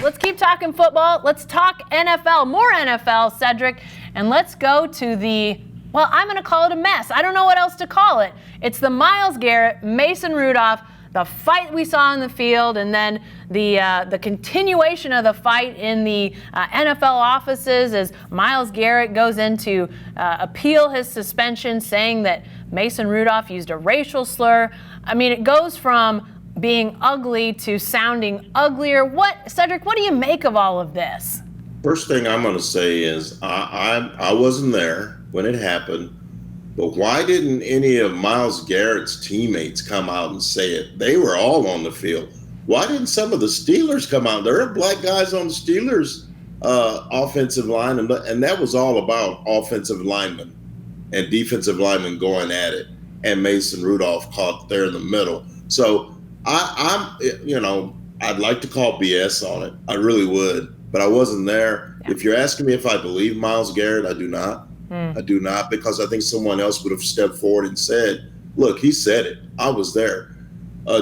let's keep talking football. Let's talk NFL, more NFL, Cedric. And let's go to well, I'm going to call it a mess. I don't know what else to call it. It's the Myles Garrett, Mason Rudolph, the fight we saw on the field, and then the continuation of the fight in the NFL offices as Myles Garrett goes in to appeal his suspension, saying that Mason Rudolph used a racial slur. I mean, it goes from being ugly to sounding uglier. Cedric, what do you make of all of this? First thing I'm going to say is I wasn't there when it happened. But why didn't any of Myles Garrett's teammates come out and say it? They were all on the field. Why didn't some of the Steelers come out? There are black guys on the Steelers offensive line, and that was all about offensive linemen and defensive linemen going at it, and Mason Rudolph caught there in the middle. So I'd like to call BS on it. I really would, but I wasn't there. Yeah. If you're asking me if I believe Myles Garrett, I do not. I do not, because I think someone else would have stepped forward and said, look, he said it. I was there.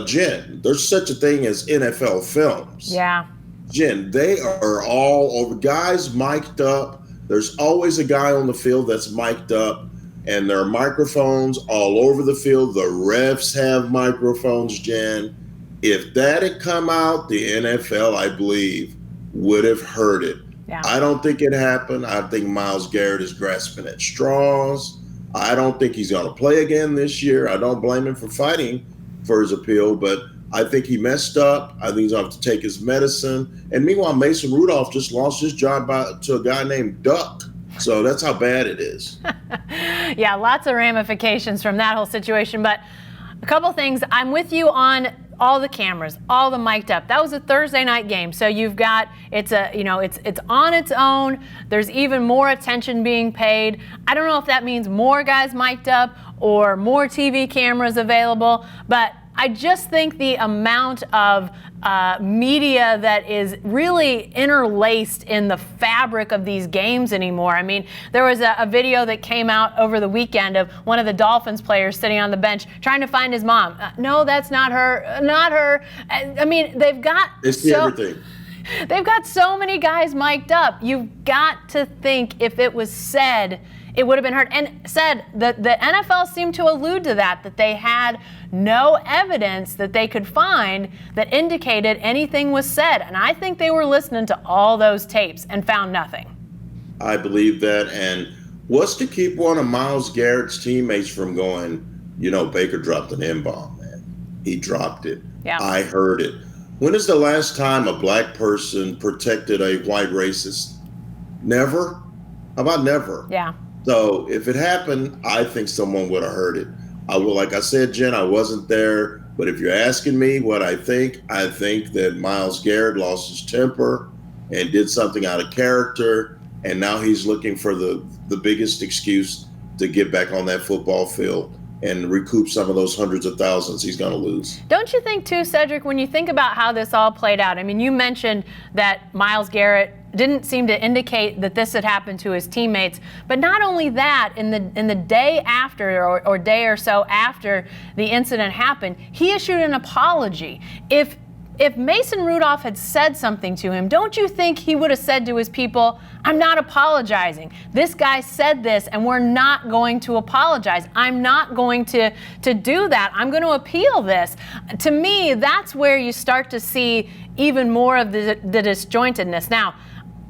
Jen, there's such a thing as NFL films. Yeah. Jen, they are all over. Guys mic'd up. There's always a guy on the field that's mic'd up, and there are microphones all over the field. The refs have microphones, Jen. If that had come out, the NFL, I believe, would have heard it. Yeah. I don't think it happened. I think Myles Garrett is grasping at straws. I don't think he's going to play again this year. I don't blame him for fighting for his appeal, but I think he messed up. I think he's going to have to take his medicine. And meanwhile, Mason Rudolph just lost his job to a guy named Duck. So that's how bad it is. Yeah, lots of ramifications from that whole situation. But a couple things. I'm with you on all the cameras, all the mic'd up. That was a Thursday night game. So you've got, it's on its own. There's even more attention being paid. I don't know if that means more guys mic'd up or more TV cameras available, but I just think the amount of media that is really interlaced in the fabric of these games anymore. I mean, there was a video that came out over the weekend of one of the Dolphins players sitting on the bench trying to find his mom. No, that's not her. Not her. I mean, they've got everything. They've got so many guys mic'd up. You've got to think if it was said, it would have been heard. And said that the NFL seemed to allude to that they had no evidence that they could find that indicated anything was said. And I think they were listening to all those tapes and found nothing. I believe that. And what's to keep one of Myles Garrett's teammates from going, Baker dropped an M-bomb, man. He dropped it. Yeah. I heard it. When is the last time a black person protected a white racist? Never? How about never? Yeah. So if it happened, I think someone would have heard it. Like I said, Jen, I wasn't there. But if you're asking me what I think that Myles Garrett lost his temper and did something out of character. And now he's looking for the biggest excuse to get back on that football field and recoup some of those hundreds of thousands he's going to lose. Don't you think, too, Cedric, when you think about how this all played out, I mean, you mentioned that Myles Garrett didn't seem to indicate that this had happened to his teammates. But not only that, in the day after or day or so after the incident happened, he issued an apology. If Mason Rudolph had said something to him, don't you think he would have said to his people, I'm not apologizing. This guy said this, and we're not going to apologize. I'm not going to do that. I'm going to appeal this. To me, that's where you start to see even more of the disjointedness. Now,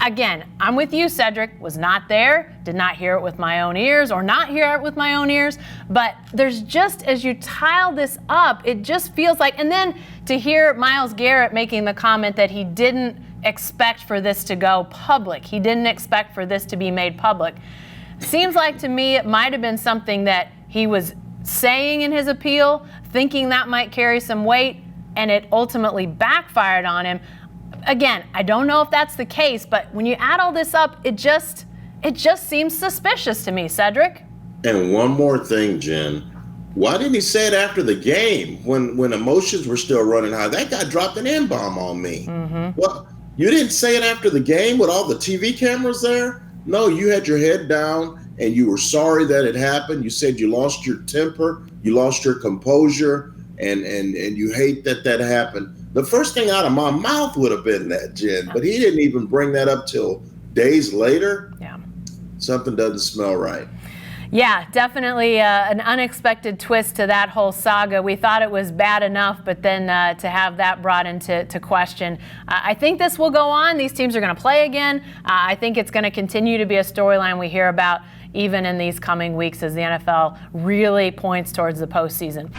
again, I'm with you, Cedric. Was not there, did not hear it with my own ears or not hear it with my own ears. But there's just, as you tile this up, it just feels like, and then to hear Myles Garrett making the comment that he didn't expect for this to go public. He didn't expect for this to be made public. Seems like to me it might have been something that he was saying in his appeal, thinking that might carry some weight, and it ultimately backfired on him. Again, I don't know if that's the case, but when you add all this up, it just seems suspicious to me, Cedric. And one more thing, Jen. Why didn't he say it after the game when emotions were still running high? That guy dropped an M-bomb on me. Mm-hmm. Well, you didn't say it after the game with all the TV cameras there? No, you had your head down and you were sorry that it happened. You said you lost your temper, you lost your composure, and you hate that happened. The first thing out of my mouth would have been that, Jen, but he didn't even bring that up till days later. Yeah. Something doesn't smell right. Yeah, definitely an unexpected twist to that whole saga. We thought it was bad enough, but then to have that brought into question. I think this will go on. These teams are going to play again. I think it's going to continue to be a storyline we hear about even in these coming weeks as the NFL really points towards the postseason.